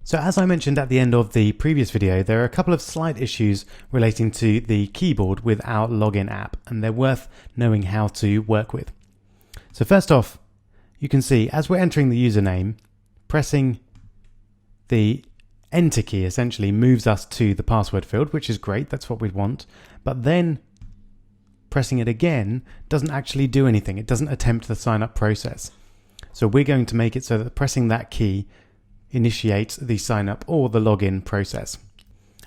So as I mentioned at the end of the previous video, there are a couple of slight issues relating to the keyboard with our login app, and they're worth knowing how to work with. So first off, you can see as we're entering the username, pressing the enter key essentially moves us to the password field, which is great, that's what we'd want. But then pressing it again doesn't actually do anything. It doesn't attempt the sign up process. So we're going to make it so that pressing that key initiates the sign up or the login process.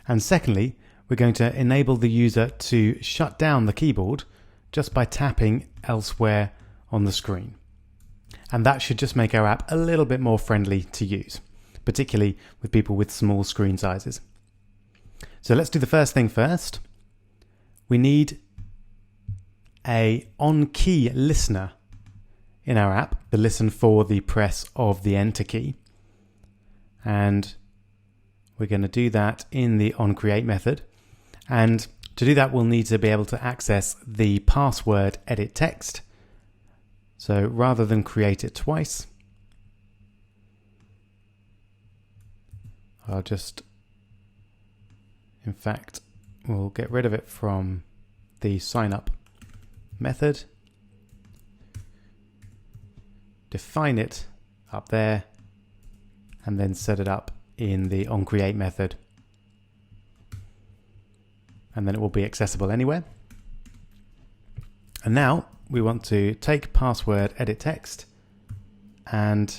And secondly, we're going to enable the user to shut down the keyboard just by tapping elsewhere on the screen. And that should just make our app a little bit more friendly to use, particularly with people with small screen sizes. So let's do the first thing first. We need a on-key listener in our app to listen for the press of the enter key. And we're going to do that in the onCreate method. And to do that, we'll need to be able to access the password edit text. So rather than create it twice, I'll just, in fact, we'll get rid of it from the sign up method, define it up there, and then set it up in the onCreate method. And then it will be accessible anywhere. And now we want to take password edit text and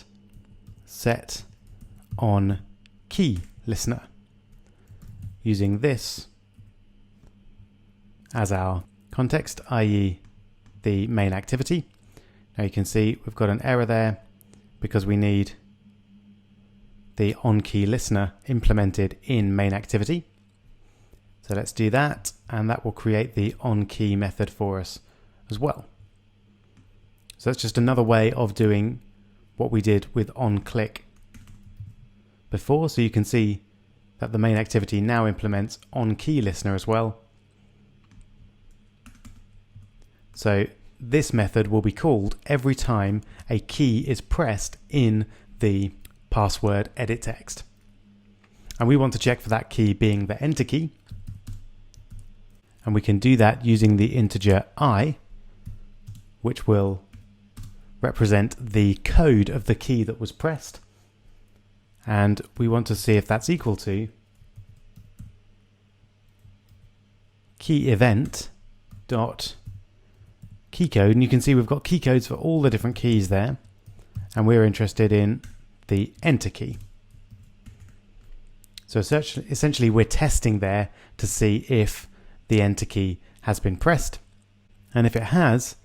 set on key listener using this as our context, i.e. the main activity. Now you can see we've got an error there because we need the on-key listener implemented in main activity. So let's do that, and that will create the on-key method for us as well. So that's just another way of doing what we did with on-click before. So you can see that the main activity now implements on-key listener as well. So this method will be called every time a key is pressed in the password edit text. And we want to check for that key being the enter key. And we can do that using the integer I, which will represent the code of the key that was pressed. And we want to see if that's equal to key event dot key code. And you can see we've got key codes for all the different keys there. And we're interested in the enter key. So essentially we're testing there to see if the enter key has been pressed. And if it has,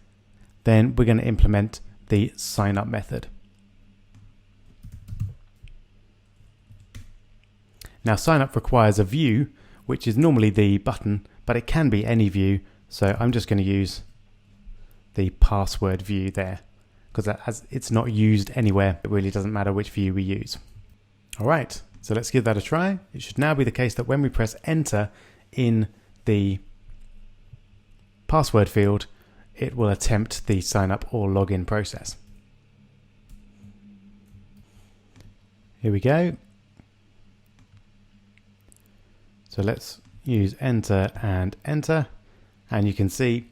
then we're going to implement the sign up method. Now sign up requires a view, which is normally the button, but it can be any view. So I'm just going to use the password view there, because as it's not used anywhere, it really doesn't matter which view we use. All right, so let's give that a try. It should now be the case that when we press enter in the password field, it will attempt the sign up or login process. Here we go. So let's use enter and enter, and you can see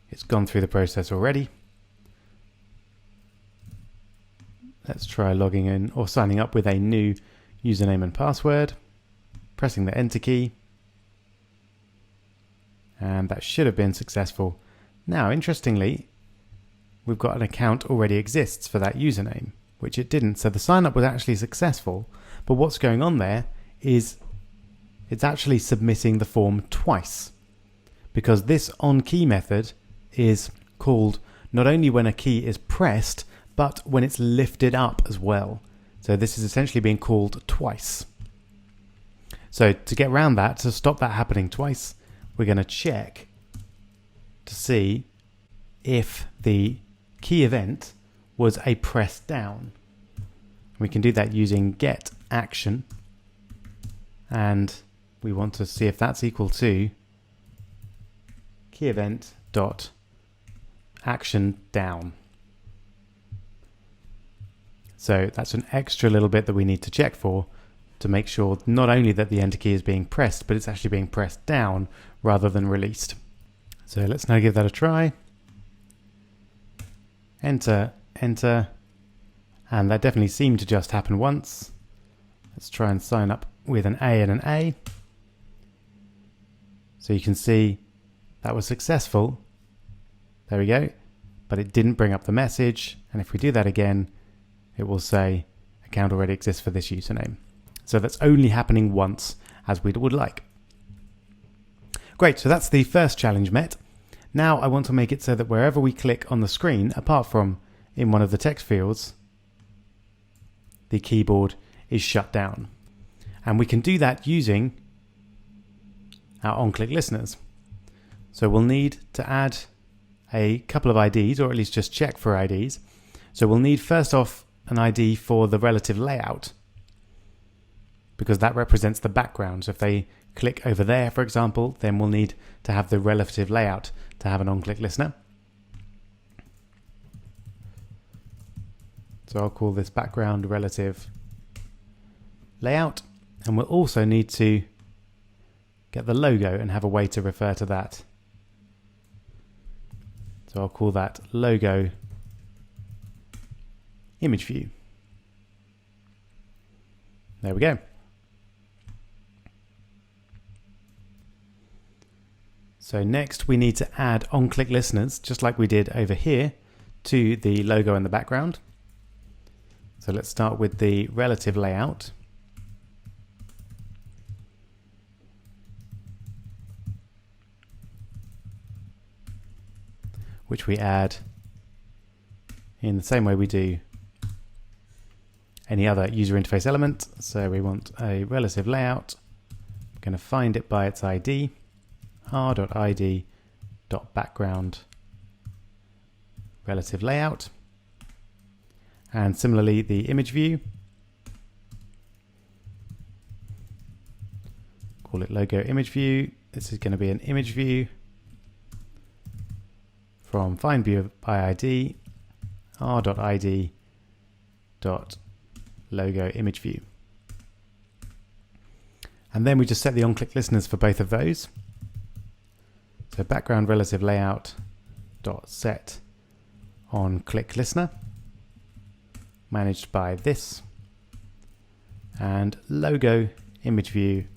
it's gone through the process already. Let's try logging in or signing up with a new username and password, pressing the enter key, and that should have been successful. Now, interestingly, we've got an account already exists for that username, which it didn't. So the sign up was actually successful, but what's going on there is it's actually submitting the form twice, because this on-key method is called not only when a key is pressed, but when it's lifted up as well. So this is essentially being called twice. So to get around that, to stop that happening twice, we're going to check to see if the key event was a press down. We can do that using get action, and we want to see if that's equal to key event dot action down. So that's an extra little bit that we need to check for, to make sure not only that the enter key is being pressed, but it's actually being pressed down rather than released. So let's now give that a try. Enter, enter, and that definitely seemed to just happen once. Let's try and sign up with an A and an A. So you can see that was successful. There we go. But it didn't bring up the message. And if we do that again, it will say account already exists for this username. So that's only happening once, as we would like. Great, so that's the first challenge met. Now I want to make it so that wherever we click on the screen, apart from in one of the text fields, the keyboard is shut down. And we can do that using our on-click listeners. So we'll need to add a couple of IDs, or at least just check for IDs. So we'll need first off an ID for the relative layout, because that represents the background. So if they click over there, for example, then we'll need to have the relative layout to have an on-click listener. So I'll call this background relative layout, and we'll also need to get the logo and have a way to refer to that. So I'll call that logo image view. There we go. So next we need to add on-click listeners, just like we did over here, to the logo and the background. So let's start with the relative layout. Which we add in the same way we do any other user interface element. So we want a relative layout. We're going to find it by its ID, r.id.background relative layout. And similarly, the image view, call it logo image view. This is going to be an image view from find view by ID, r.id.logo image view. And then we just set the on-click listeners for both of those. So background relative layout dot set on click listener, managed by this, and logo image view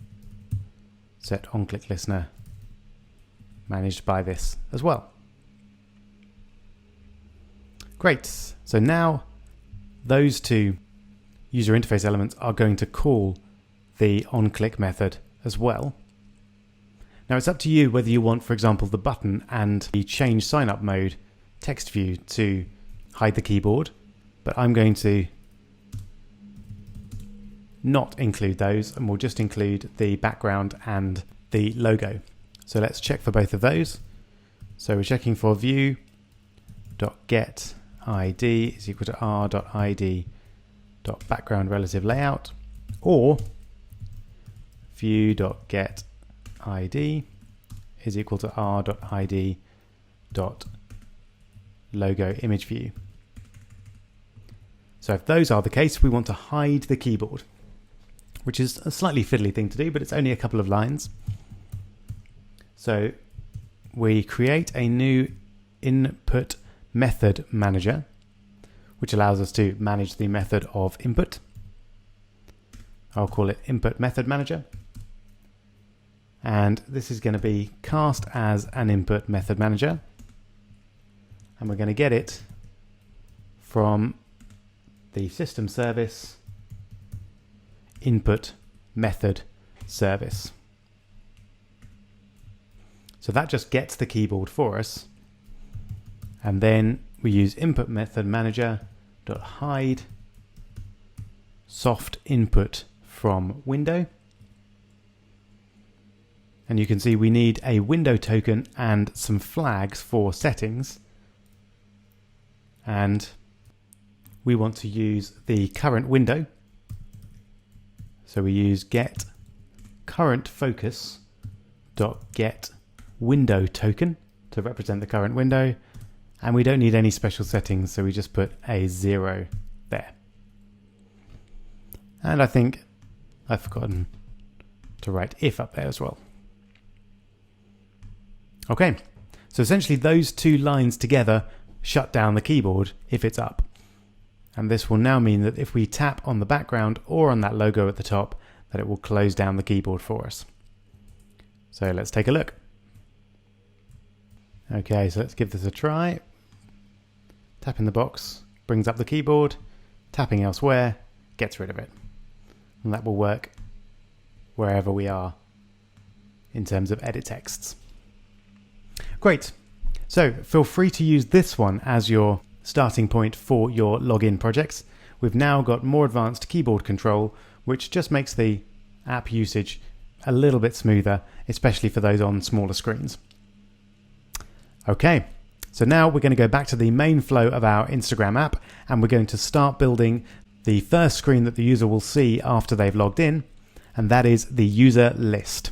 set on click listener, managed by this as well. Great. So now those two user interface elements are going to call the on-click method as well. Now it's up to you whether you want, for example, the button and the change sign-up mode text view to hide the keyboard, but I'm going to not include those, and we'll just include the background and the logo. So let's check for both of those. So we're checking for view.get ID is equal to r.id.background relative layout, or view.get ID is equal to r.id.logo image view. So if those are the case, we want to hide the keyboard, which is a slightly fiddly thing to do, but it's only a couple of lines. So we create a new input method manager, which allows us to manage the method of input. I'll call it input method manager. And this is going to be cast as an input method manager. And we're going to get it from the system service input method service. So that just gets the keyboard for us. And then we use input method manager dot hide soft input from window. And you can see we need a window token and some flags for settings. And we want to use the current window. So we use get current focus dot get window token to represent the current window. And we don't need any special settings, so we just put a 0 there. And I think I've forgotten to write if up there as well. Okay, so essentially those two lines together shut down the keyboard if it's up. And this will now mean that if we tap on the background or on that logo at the top, that it will close down the keyboard for us. So let's take a look. Okay, so let's give this a try. Tapping the box brings up the keyboard, tapping elsewhere gets rid of it. And that will work wherever we are in terms of edit texts. Great. So feel free to use this one as your starting point for your login projects. We've now got more advanced keyboard control, which just makes the app usage a little bit smoother, especially for those on smaller screens. Okay, so now we're going to go back to the main flow of our Instagram app, and we're going to start building the first screen that the user will see after they've logged in, and that is the user list.